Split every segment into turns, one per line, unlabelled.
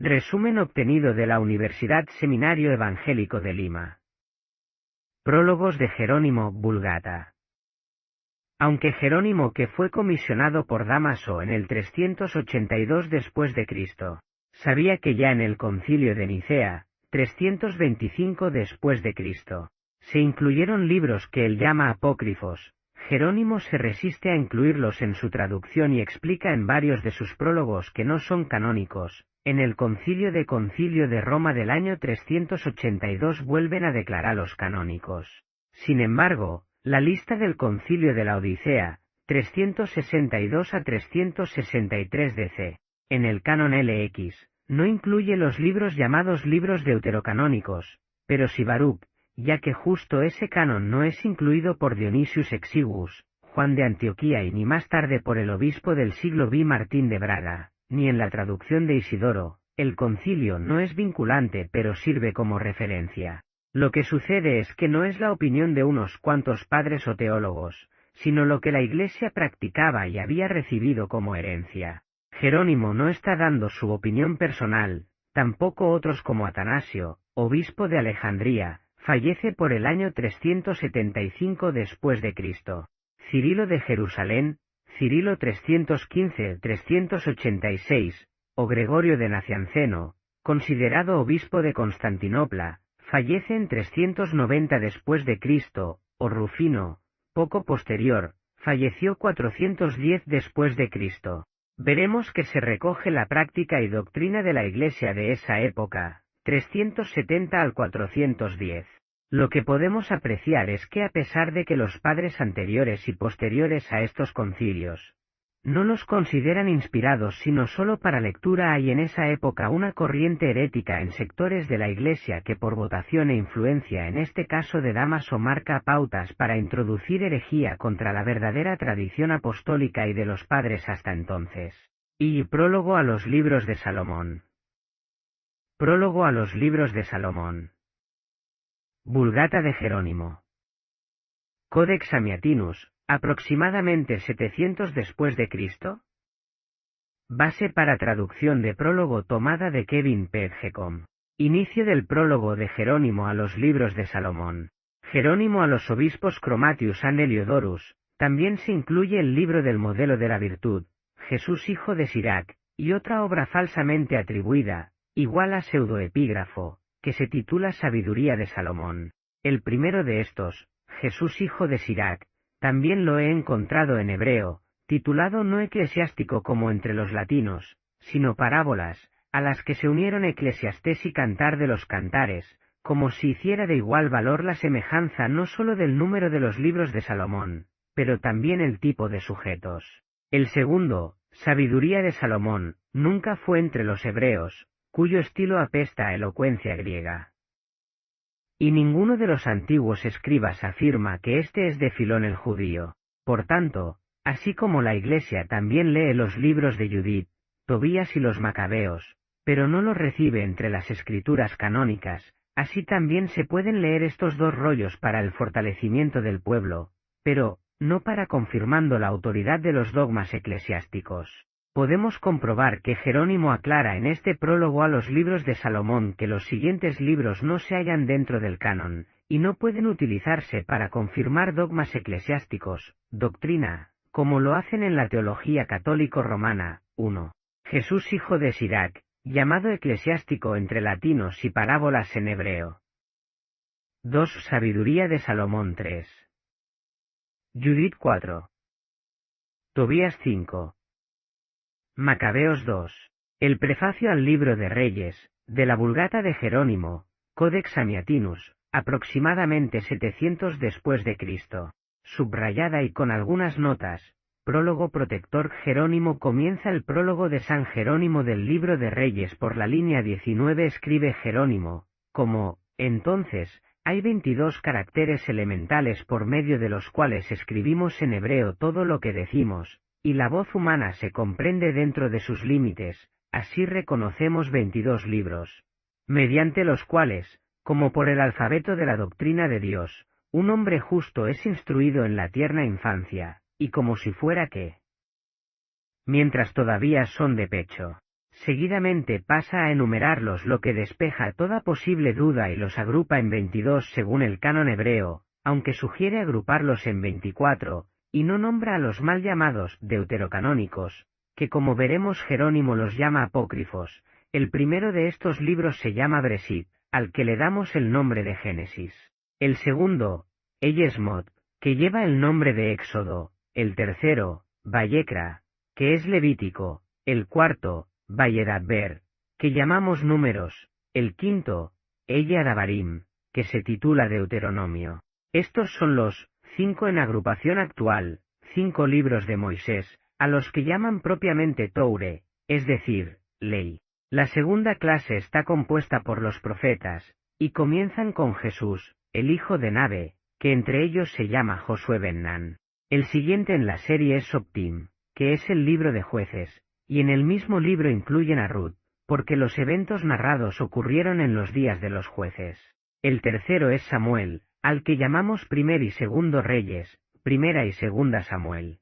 Resumen obtenido de la Universidad Seminario Evangélico de Lima. Prólogos de Jerónimo Vulgata. Aunque Jerónimo, que fue comisionado por Dámaso en el 382 después de Cristo, sabía que ya en el Concilio de Nicea, 325 después de Cristo, se incluyeron libros que él llama apócrifos, Jerónimo se resiste a incluirlos en su traducción y explica en varios de sus prólogos que no son canónicos. En el Concilio de Roma del año 382 vuelven a declararlos canónicos. Sin embargo, la lista del Concilio de la Odisea, 362 a 363 DC, en el canon LX, no incluye los libros llamados libros deuterocanónicos, pero sí Baruch, ya que justo ese canon no es incluido por Dionisius Exiguus, Juan de Antioquía y ni más tarde por el obispo del siglo V Martín de Braga, ni en la traducción de Isidoro. El concilio no es vinculante pero sirve como referencia. Lo que sucede es que no es la opinión de unos cuantos padres o teólogos, sino lo que la Iglesia practicaba y había recibido como herencia. Jerónimo no está dando su opinión personal, tampoco otros como Atanasio, obispo de Alejandría, fallece por el año 375 después de Cristo. Cirilo de Jerusalén, Cirilo 315-386, o Gregorio de Nacianceno, considerado obispo de Constantinopla, fallece en 390 después de Cristo, o Rufino, poco posterior, falleció 410 después de Cristo. Veremos que se recoge la práctica y doctrina de la Iglesia de esa época, 370 al 410. Lo que podemos apreciar es que a pesar de que los padres anteriores y posteriores a estos concilios no los consideran inspirados sino solo para lectura, hay en esa época una corriente herética en sectores de la Iglesia que por votación e influencia en este caso de Dámaso marca pautas para introducir herejía contra la verdadera tradición apostólica y de los padres hasta entonces. Y prólogo a los libros de Salomón. Prólogo a los libros de Salomón. Vulgata de Jerónimo. Codex Amiatinus, aproximadamente 700 después de Cristo. Base para traducción de prólogo tomada de Kevin Pedgecom. Inicio del prólogo de Jerónimo a los libros de Salomón. Jerónimo a los obispos Chromatius and Heliodorus. También se incluye el libro del modelo de la virtud, Jesús hijo de Sirac, y otra obra falsamente atribuida, igual a pseudoepígrafo, que se titula Sabiduría de Salomón. El primero de estos, Jesús hijo de Sirac, también lo he encontrado en hebreo, titulado no eclesiástico como entre los latinos, sino parábolas, a las que se unieron Eclesiastés y Cantar de los Cantares, como si hiciera de igual valor la semejanza no sólo del número de los libros de Salomón, pero también el tipo de sujetos. El segundo, Sabiduría de Salomón, nunca fue entre los hebreos, cuyo estilo apesta a elocuencia griega. Y ninguno de los antiguos escribas afirma que este es de Filón el judío. Por tanto, así como la Iglesia también lee los libros de Judith, Tobías y los Macabeos, pero no los recibe entre las escrituras canónicas, así también se pueden leer estos dos rollos para el fortalecimiento del pueblo, pero no para confirmando la autoridad de los dogmas eclesiásticos. Podemos comprobar que Jerónimo aclara en este prólogo a los libros de Salomón que los siguientes libros no se hallan dentro del canon, y no pueden utilizarse para confirmar dogmas eclesiásticos, doctrina, como lo hacen en la teología católico-romana. 1. Jesús hijo de Sirac, llamado eclesiástico entre latinos y parábolas en hebreo. 2. Sabiduría de Salomón 3. Judith 4. Tobías 5. Macabeos 2. El prefacio al libro de Reyes, de la Vulgata de Jerónimo, Codex Amiatinus, aproximadamente 700 después de Cristo, subrayada y con algunas notas. Prólogo protector. Jerónimo comienza el prólogo de San Jerónimo del libro de Reyes por la línea 19. Escribe Jerónimo, como, entonces, hay 22 caracteres elementales por medio de los cuales escribimos en hebreo todo lo que decimos, y la voz humana se comprende dentro de sus límites, así reconocemos 22 libros, mediante los cuales, como por el alfabeto de la doctrina de Dios, un hombre justo es instruido en la tierna infancia, y como si fuera que, mientras todavía son de pecho, Seguidamente pasa a enumerarlos, lo que despeja toda posible duda y los agrupa en 22 según el canon hebreo, aunque sugiere agruparlos en 24, y no nombra a los mal llamados deuterocanónicos, que como veremos Jerónimo los llama apócrifos. El primero de estos libros se llama Breshit, al que le damos el nombre de Génesis. El segundo, Yeshmot, que lleva el nombre de Éxodo. El tercero, Vayekra, que es Levítico. El cuarto, Vayedabber, que llamamos Números. El quinto, Devarim, que se titula Deuteronomio. Estos son los 5 en agrupación actual, 5 libros de Moisés, a los que llaman propiamente Toure, es decir, ley. La segunda clase está compuesta por los profetas, y comienzan con Jesús, el hijo de Nabe, que entre ellos se llama Josué ben Nan. El siguiente en la serie es Soptim, que es el libro de jueces, y en el mismo libro incluyen a Ruth, porque los eventos narrados ocurrieron en los días de los jueces. El tercero es Samuel, al que llamamos primer y segundo Reyes, primera y segunda Samuel.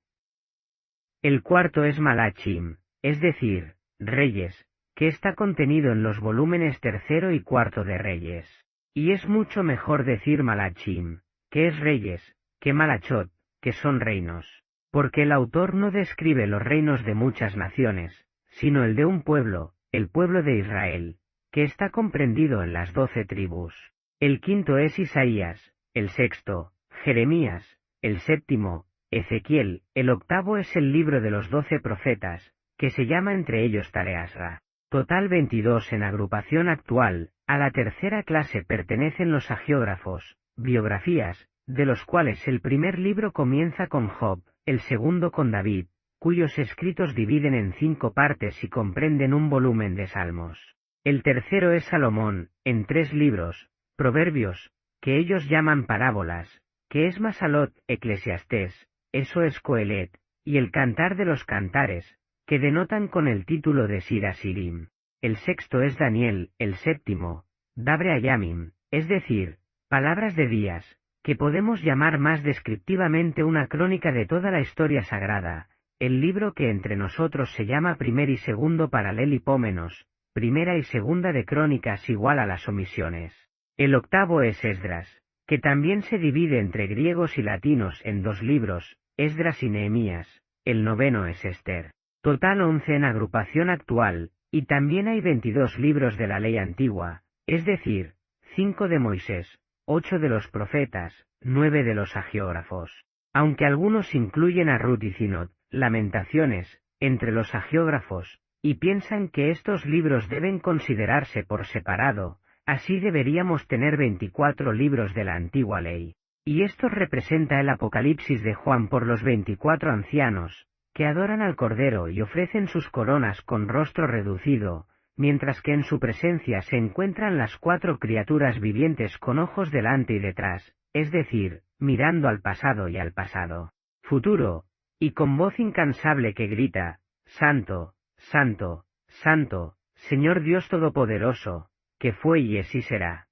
El cuarto es Malachim, es decir, Reyes, que está contenido en los volúmenes tercero y cuarto de Reyes. Y es mucho mejor decir Malachim, que es Reyes, que Malachot, que son reinos, porque el autor no describe los reinos de muchas naciones, sino el de un pueblo, el pueblo de Israel, que está comprendido en las 12 tribus. El quinto es Isaías, el sexto, Jeremías, el séptimo, Ezequiel, el octavo es el libro de los 12 profetas, que se llama entre ellos Tareasra. Total 22 en agrupación actual. A la tercera clase pertenecen los hagiógrafos, biografías, de los cuales el primer libro comienza con Job, el segundo con David, cuyos escritos dividen en 5 partes y comprenden un volumen de salmos. El tercero es Salomón, en 3 libros, Proverbios, que ellos llaman parábolas, que es Masalot, Eclesiastés, eso es Coelet, y el Cantar de los Cantares, que denotan con el título de Sira Sirim. El sexto es Daniel, el séptimo, Dabre Ayamim, es decir, palabras de días, que podemos llamar más descriptivamente una crónica de toda la historia sagrada, el libro que entre nosotros se llama primer y segundo Paralelipómenos, primera y segunda de Crónicas igual a las omisiones. El octavo es Esdras, que también se divide entre griegos y latinos en 2 libros, Esdras y Nehemías. El noveno es Esther. Total 11 en agrupación actual, y también hay 22 libros de la ley antigua, es decir, 5 de Moisés, 8 de los profetas, 9 de los hagiógrafos. Aunque algunos incluyen a Ruth y Sinod, Lamentaciones, entre los hagiógrafos, y piensan que estos libros deben considerarse por separado, así deberíamos tener 24 libros de la antigua ley. Y esto representa el Apocalipsis de Juan por los 24 ancianos, que adoran al Cordero y ofrecen sus coronas con rostro reducido, mientras que en su presencia se encuentran las 4 criaturas vivientes con ojos delante y detrás, es decir, mirando al pasado y al pasado futuro, y con voz incansable que grita, Santo, Santo, Santo, Señor Dios Todopoderoso, que fue y es y será.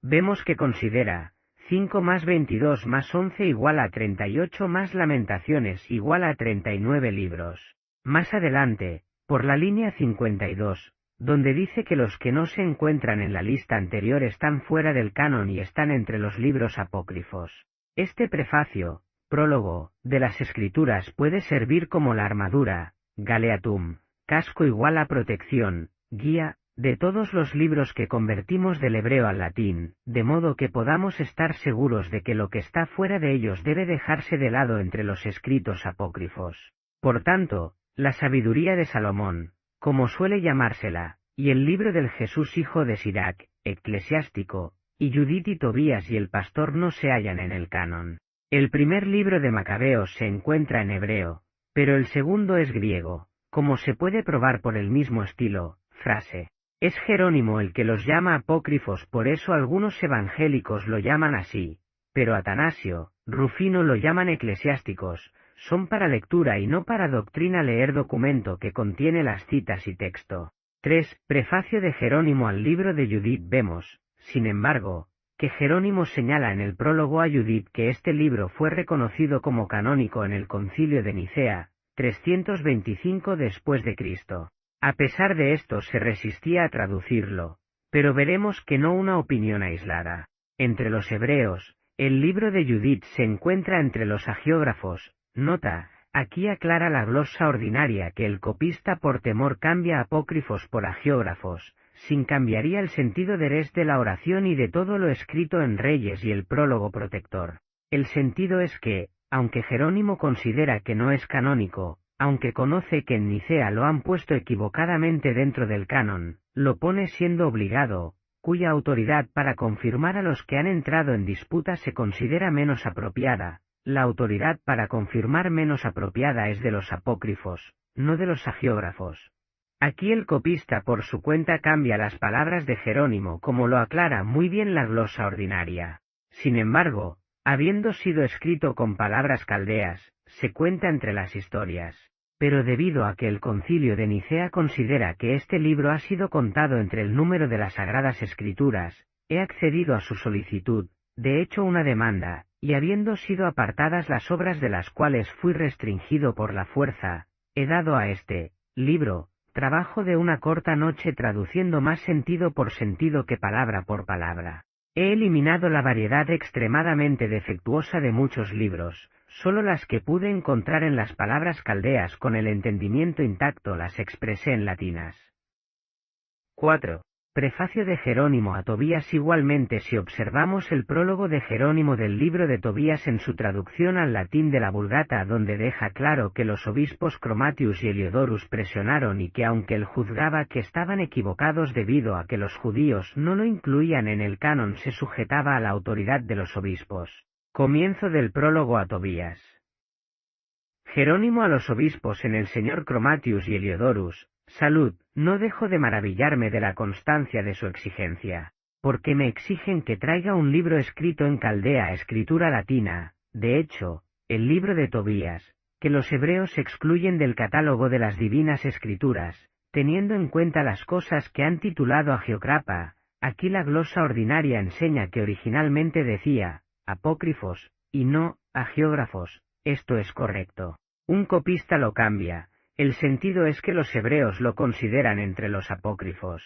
Vemos que considera 5 más 22 más 11 igual a 38 más Lamentaciones igual a 39 libros. Más adelante, por la línea 52, donde dice que los que no se encuentran en la lista anterior están fuera del canon y están entre los libros apócrifos. Este prefacio, prólogo, de las Escrituras puede servir como la armadura, Galeatum, casco igual a protección, guía, de todos los libros que convertimos del hebreo al latín, de modo que podamos estar seguros de que lo que está fuera de ellos debe dejarse de lado entre los escritos apócrifos. Por tanto, la sabiduría de Salomón, como suele llamársela, y el libro del Jesús hijo de Sirac, eclesiástico, y Judith y Tobías y el pastor no se hallan en el canon. El primer libro de Macabeos se encuentra en hebreo, pero el segundo es griego, como se puede probar por el mismo estilo, frase. Es Jerónimo el que los llama apócrifos, por eso algunos evangélicos lo llaman así, pero Atanasio, Rufino lo llaman eclesiásticos, son para lectura y no para doctrina leer documento que contiene las citas y texto. 3. Prefacio de Jerónimo al libro de Judith. Vemos, sin embargo, que Jerónimo señala en el prólogo a Judith que este libro fue reconocido como canónico en el Concilio de Nicea, 325 después de Cristo. A pesar de esto se resistía a traducirlo, pero veremos que no una opinión aislada. Entre los hebreos, el libro de Judith se encuentra entre los hagiógrafos. Nota, aquí aclara la glosa ordinaria que el copista por temor cambia apócrifos por hagiógrafos, sin cambiaría el sentido de la oración y de todo lo escrito en Reyes y el prólogo protector. El sentido es que, aunque Jerónimo considera que no es canónico, aunque conoce que en Nicea lo han puesto equivocadamente dentro del canon, lo pone siendo obligado, cuya autoridad para confirmar a los que han entrado en disputa se considera menos apropiada. La autoridad para confirmar menos apropiada es de los apócrifos, no de los hagiógrafos. Aquí el copista por su cuenta cambia las palabras de Jerónimo como lo aclara muy bien la glosa ordinaria. Sin embargo, habiendo sido escrito con palabras caldeas, se cuenta entre las historias. Pero debido a que el Concilio de Nicea considera que este libro ha sido contado entre el número de las Sagradas Escrituras, he accedido a su solicitud, de hecho una demanda, y habiendo sido apartadas las obras de las cuales fui restringido por la fuerza, he dado a este libro, trabajo de una corta noche traduciendo más sentido por sentido que palabra por palabra. He eliminado la variedad extremadamente defectuosa de muchos libros, solo las que pude encontrar en las palabras caldeas con el entendimiento intacto las expresé en latinas. 4. Prefacio de Jerónimo a Tobías. Igualmente, si observamos el prólogo de Jerónimo del libro de Tobías en su traducción al latín de la Vulgata, donde deja claro que los obispos Chromatius y Heliodorus presionaron y que aunque él juzgaba que estaban equivocados debido a que los judíos no lo incluían en el canon, se sujetaba a la autoridad de los obispos. Comienzo del prólogo a Tobías. Jerónimo a los obispos en el Señor Chromatius y Heliodorus. Salud, no dejo de maravillarme de la constancia de su exigencia, porque me exigen que traiga un libro escrito en caldea, escritura latina, de hecho, el libro de Tobías, que los hebreos excluyen del catálogo de las divinas escrituras, teniendo en cuenta las cosas que han titulado hagiograpa. Aquí la glosa ordinaria enseña que originalmente decía apócrifos, y no hagiógrafos. Esto es correcto. Un copista lo cambia. El sentido es que los hebreos lo consideran entre los apócrifos.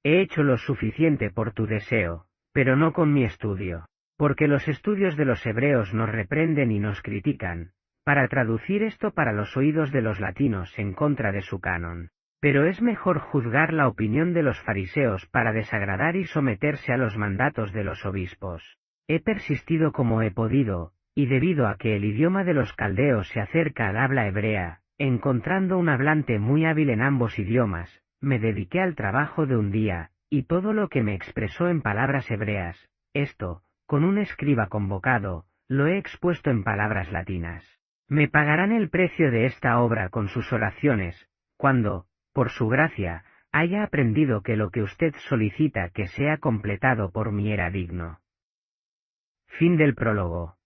He hecho lo suficiente por tu deseo, pero no con mi estudio, porque los estudios de los hebreos nos reprenden y nos critican, para traducir esto para los oídos de los latinos en contra de su canon. Pero es mejor juzgar la opinión de los fariseos para desagradar y someterse a los mandatos de los obispos. He persistido como he podido, y debido a que el idioma de los caldeos se acerca al habla hebrea, encontrando un hablante muy hábil en ambos idiomas, me dediqué al trabajo de un día, y todo lo que me expresó en palabras hebreas, esto, con un escriba convocado, lo he expuesto en palabras latinas. Me pagarán el precio de esta obra con sus oraciones, cuando, por su gracia, haya aprendido que lo que usted solicita que sea completado por mí era digno. Fin del prólogo.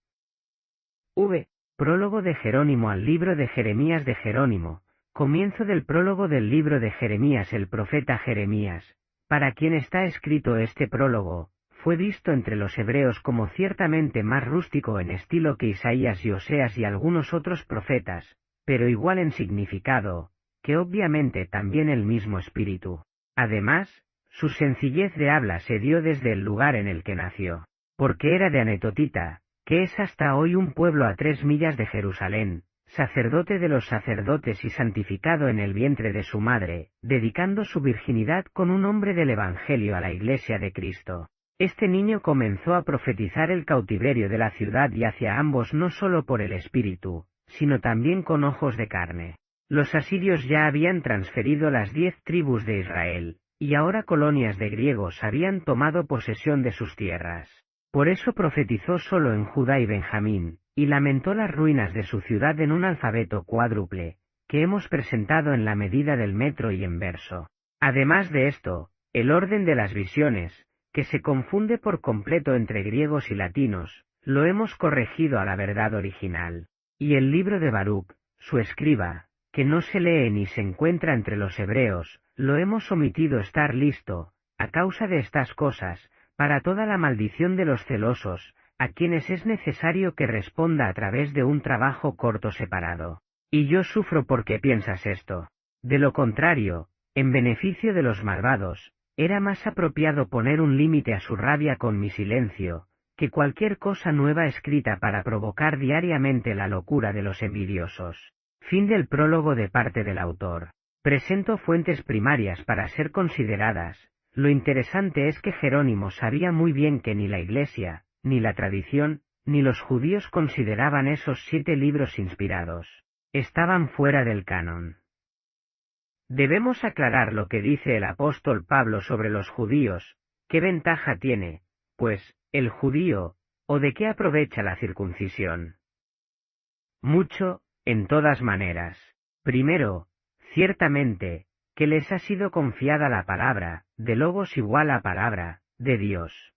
Prólogo de Jerónimo al libro de Jeremías de Jerónimo. Comienzo del prólogo del libro de Jeremías. El profeta Jeremías, para quien está escrito este prólogo, fue visto entre los hebreos como ciertamente más rústico en estilo que Isaías y Oseas y algunos otros profetas, pero igual en significado, que obviamente también el mismo espíritu. Además, su sencillez de habla se dio desde el lugar en el que nació, porque era de Anetotita, que es hasta hoy un pueblo a 3 millas de Jerusalén, sacerdote de los sacerdotes y santificado en el vientre de su madre, dedicando su virginidad con un hombre del Evangelio a la Iglesia de Cristo. Este niño comenzó a profetizar el cautiverio de la ciudad y hacia ambos no solo por el Espíritu, sino también con ojos de carne. Los asirios ya habían transferido las 10 tribus de Israel, y ahora colonias de griegos habían tomado posesión de sus tierras. Por eso profetizó solo en Judá y Benjamín, y lamentó las ruinas de su ciudad en un alfabeto cuádruple, que hemos presentado en la medida del metro y en verso. Además de esto, el orden de las visiones, que se confunde por completo entre griegos y latinos, lo hemos corregido a la verdad original. Y el libro de Baruch, su escriba, que no se lee ni se encuentra entre los hebreos, lo hemos omitido estar listo, a causa de estas cosas, para toda la maldición de los celosos, a quienes es necesario que responda a través de un trabajo corto separado. Y yo sufro porque piensas esto. De lo contrario, en beneficio de los malvados, era más apropiado poner un límite a su rabia con mi silencio, que cualquier cosa nueva escrita para provocar diariamente la locura de los envidiosos. Fin del prólogo de parte del autor. Presento fuentes primarias para ser consideradas. Lo interesante es que Jerónimo sabía muy bien que ni la Iglesia, ni la tradición, ni los judíos consideraban esos 7 libros inspirados. Estaban fuera del canon. Debemos aclarar lo que dice el apóstol Pablo sobre los judíos. ¿Qué ventaja tiene, pues, el judío, o de qué aprovecha la circuncisión? Mucho, en todas maneras. Primero, ciertamente, que les ha sido confiada la palabra, de logos igual a palabra, de Dios.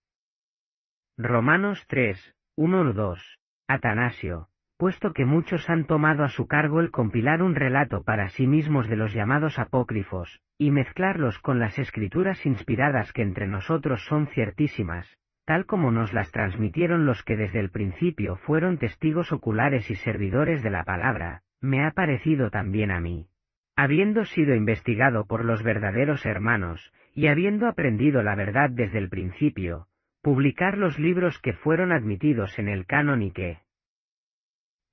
Romanos 3, 1-2. Atanasio, puesto que muchos han tomado a su cargo el compilar un relato para sí mismos de los llamados apócrifos, y mezclarlos con las escrituras inspiradas que entre nosotros son ciertísimas, tal como nos las transmitieron los que desde el principio fueron testigos oculares y servidores de la palabra, me ha parecido también a mí. Habiendo sido investigado por los verdaderos hermanos, y habiendo aprendido la verdad desde el principio, publicar los libros que fueron admitidos en el canon y que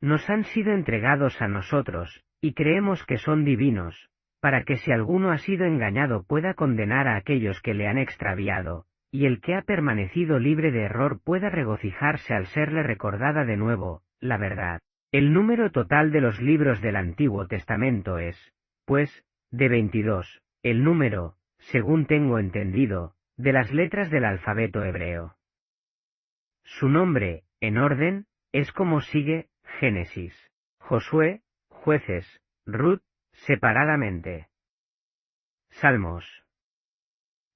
nos han sido entregados a nosotros, y creemos que son divinos, para que si alguno ha sido engañado pueda condenar a aquellos que le han extraviado, y el que ha permanecido libre de error pueda regocijarse al serle recordada de nuevo, la verdad. El número total de los libros del Antiguo Testamento es, pues, de 22, el número, según tengo entendido, de las letras del alfabeto hebreo. Su nombre, en orden, es como sigue: Génesis, Josué, Jueces, Ruth, separadamente. Salmos.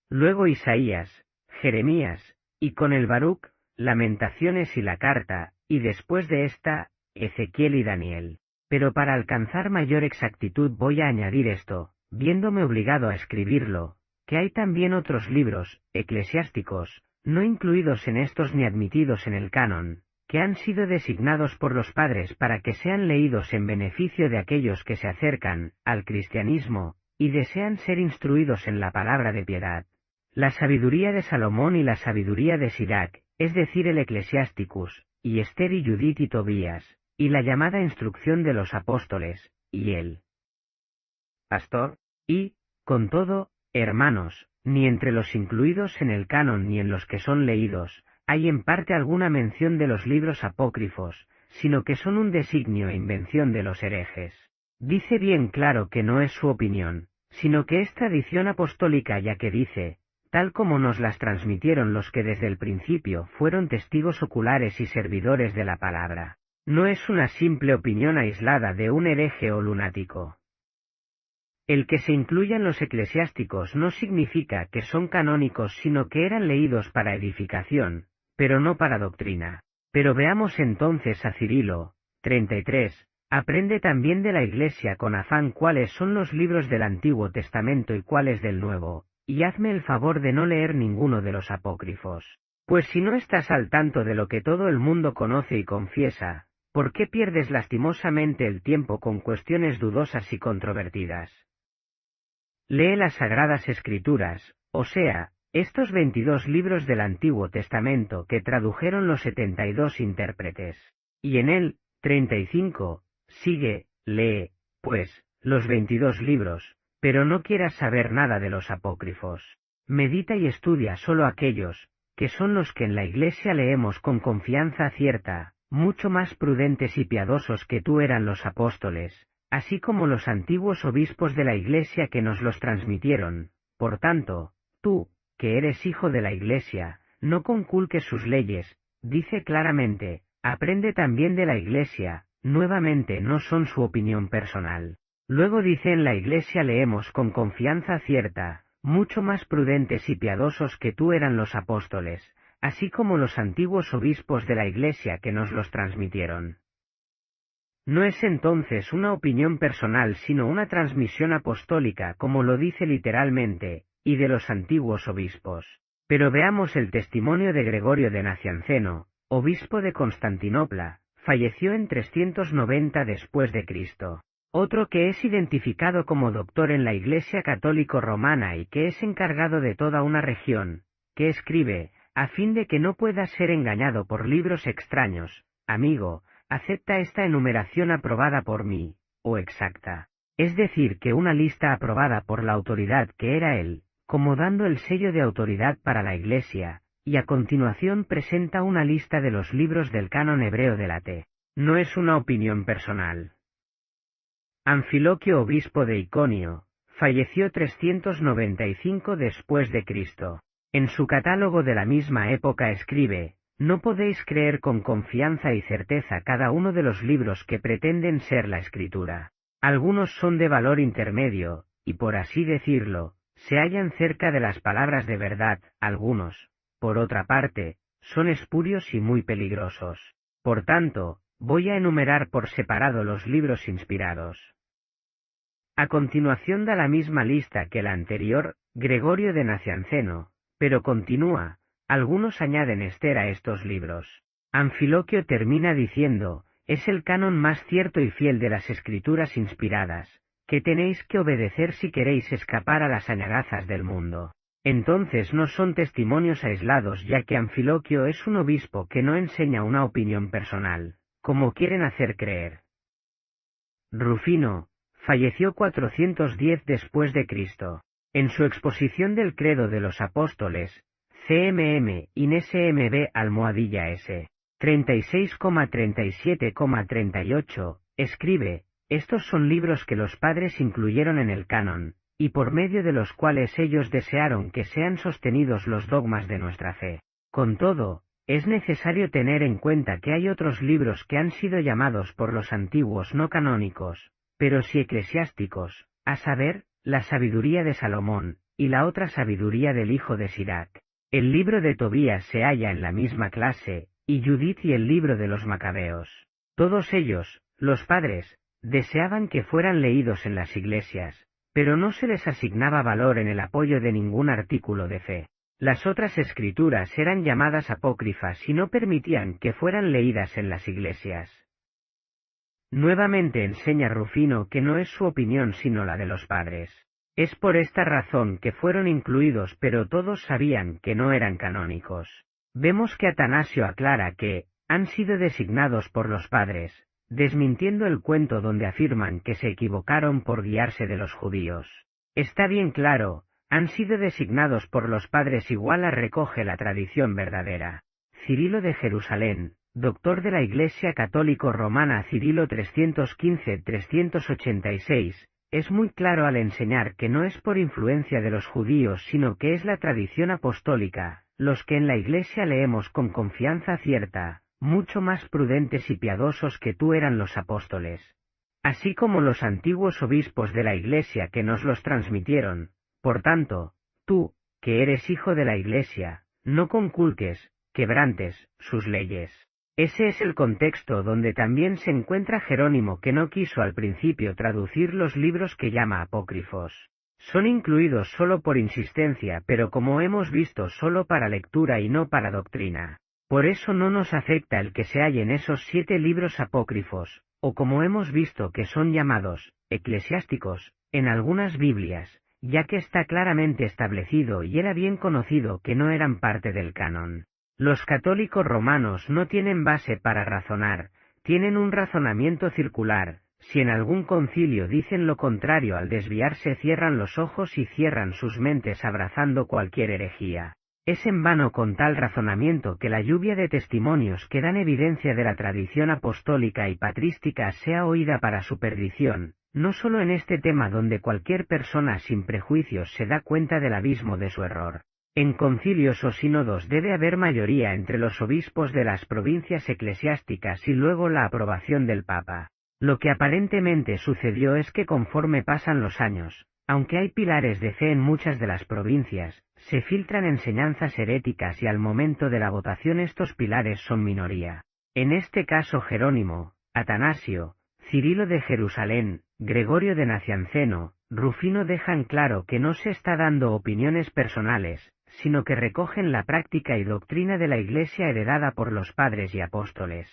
Luego Isaías, Jeremías, y con el Baruc, Lamentaciones y la Carta, y después de esta, Ezequiel y Daniel. Pero para alcanzar mayor exactitud voy a añadir esto, viéndome obligado a escribirlo, que hay también otros libros, eclesiásticos, no incluidos en estos ni admitidos en el canon, que han sido designados por los padres para que sean leídos en beneficio de aquellos que se acercan al cristianismo, y desean ser instruidos en la palabra de piedad. La sabiduría de Salomón y la sabiduría de Sirac, es decir el Ecclesiasticus, y Esther y Judith y Tobías, y la llamada instrucción de los apóstoles, y el pastor, y, con todo, hermanos, ni entre los incluidos en el canon ni en los que son leídos, hay en parte alguna mención de los libros apócrifos, sino que son un designio e invención de los herejes. Dice bien claro que no es su opinión, sino que es tradición apostólica, ya que dice, tal como nos las transmitieron los que desde el principio fueron testigos oculares y servidores de la palabra. No es una simple opinión aislada de un hereje o lunático. El que se incluyan los eclesiásticos no significa que son canónicos, sino que eran leídos para edificación, pero no para doctrina. Pero veamos entonces a Cirilo, 33, aprende también de la Iglesia con afán cuáles son los libros del Antiguo Testamento y cuáles del Nuevo, y hazme el favor de no leer ninguno de los apócrifos. Pues si no estás al tanto de lo que todo el mundo conoce y confiesa, ¿por qué pierdes lastimosamente el tiempo con cuestiones dudosas y controvertidas? Lee las Sagradas Escrituras, o sea, estos 22 libros del Antiguo Testamento que tradujeron los 72 intérpretes. Y en el 35, sigue, lee, pues, los 22 libros, pero no quieras saber nada de los apócrifos. Medita y estudia solo aquellos, que son los que en la Iglesia leemos con confianza cierta, mucho más prudentes y piadosos que tú eran los apóstoles, así como los antiguos obispos de la Iglesia que nos los transmitieron. Por tanto, tú, que eres hijo de la Iglesia, no conculques sus leyes, dice claramente, aprende también de la Iglesia, nuevamente no son su opinión personal. Luego dice en la Iglesia leemos con confianza cierta, mucho más prudentes y piadosos que tú eran los apóstoles, así como los antiguos obispos de la Iglesia que nos los transmitieron. No es entonces una opinión personal sino una transmisión apostólica como lo dice literalmente, y de los antiguos obispos. Pero veamos el testimonio de Gregorio de Nacianceno, obispo de Constantinopla, falleció en 390 después de Cristo. otro que es identificado como doctor en la Iglesia Católico Romana y que es encargado de toda una región, que escribe, a fin de que no puedas ser engañado por libros extraños, amigo, acepta esta enumeración aprobada por mí, o exacta. Es decir, que una lista aprobada por la autoridad que era él, como dando el sello de autoridad para la Iglesia, y a continuación presenta una lista de los libros del canon hebreo de la T. No es una opinión personal. Anfiloquio, obispo de Iconio, falleció 395 después de Cristo. En su catálogo de la misma época escribe, no podéis creer con confianza y certeza cada uno de los libros que pretenden ser la Escritura. Algunos son de valor intermedio, y por así decirlo, se hallan cerca de las palabras de verdad, algunos, por otra parte, son espurios y muy peligrosos. Por tanto, voy a enumerar por separado los libros inspirados. A continuación da la misma lista que la anterior, Gregorio de Nacianceno, pero continúa, algunos añaden ester a estos libros. Anfiloquio termina diciendo, es el canon más cierto y fiel de las escrituras inspiradas, que tenéis que obedecer si queréis escapar a las añagazas del mundo. Entonces no son testimonios aislados, ya que Anfiloquio es un obispo que no enseña una opinión personal, como quieren hacer creer. Rufino, falleció 410 después de Cristo. En su exposición del Credo de los Apóstoles, CMM, INSMB almohadilla S. 36,37,38, escribe, estos son libros que los padres incluyeron en el canon, y por medio de los cuales ellos desearon que sean sostenidos los dogmas de nuestra fe. Con todo, es necesario tener en cuenta que hay otros libros que han sido llamados por los antiguos no canónicos, pero sí eclesiásticos, a saber, la sabiduría de Salomón, y la otra sabiduría del hijo de Sirac. El libro de Tobías se halla en la misma clase, y Judith y el libro de los Macabeos. Todos ellos, los padres, deseaban que fueran leídos en las iglesias, pero no se les asignaba valor en el apoyo de ningún artículo de fe. Las otras escrituras eran llamadas apócrifas y no permitían que fueran leídas en las iglesias. Nuevamente enseña Rufino que no es su opinión sino la de los padres. Es por esta razón que fueron incluidos, pero todos sabían que no eran canónicos. Vemos que Atanasio aclara que, han sido designados por los padres, desmintiendo el cuento donde afirman que se equivocaron por guiarse de los judíos. Está bien claro, han sido designados por los padres igual a recoge la tradición verdadera. Cirilo de Jerusalén, doctor de la Iglesia Católico Romana Cirilo 315-386, es muy claro al enseñar que no es por influencia de los judíos sino que es la tradición apostólica, los que en la Iglesia leemos con confianza cierta, mucho más prudentes y piadosos que tú eran los apóstoles. Así como los antiguos obispos de la Iglesia que nos los transmitieron, por tanto, tú, que eres hijo de la Iglesia, no conculques, quebrantes, sus leyes. Ese es el contexto donde también se encuentra Jerónimo, que no quiso al principio traducir los libros que llama apócrifos. Son incluidos solo por insistencia, pero como hemos visto solo para lectura y no para doctrina. Por eso no nos afecta el que se hallen esos 7 libros apócrifos, o como hemos visto que son llamados, eclesiásticos, en algunas Biblias, ya que está claramente establecido y era bien conocido que no eran parte del canon. Los católicos romanos no tienen base para razonar, tienen un razonamiento circular. Si en algún concilio dicen lo contrario, al desviarse cierran los ojos y cierran sus mentes abrazando cualquier herejía. Es en vano con tal razonamiento que la lluvia de testimonios que dan evidencia de la tradición apostólica y patrística sea oída para su perdición, no solo en este tema donde cualquier persona sin prejuicios se da cuenta del abismo de su error. En concilios o sínodos debe haber mayoría entre los obispos de las provincias eclesiásticas y luego la aprobación del Papa. Lo que aparentemente sucedió es que conforme pasan los años, aunque hay pilares de fe en muchas de las provincias, se filtran enseñanzas heréticas y al momento de la votación estos pilares son minoría. En este caso Jerónimo, Atanasio, Cirilo de Jerusalén, Gregorio de Nacianceno, Rufino dejan claro que no se está dando opiniones personales, sino que recogen la práctica y doctrina de la Iglesia heredada por los padres y apóstoles.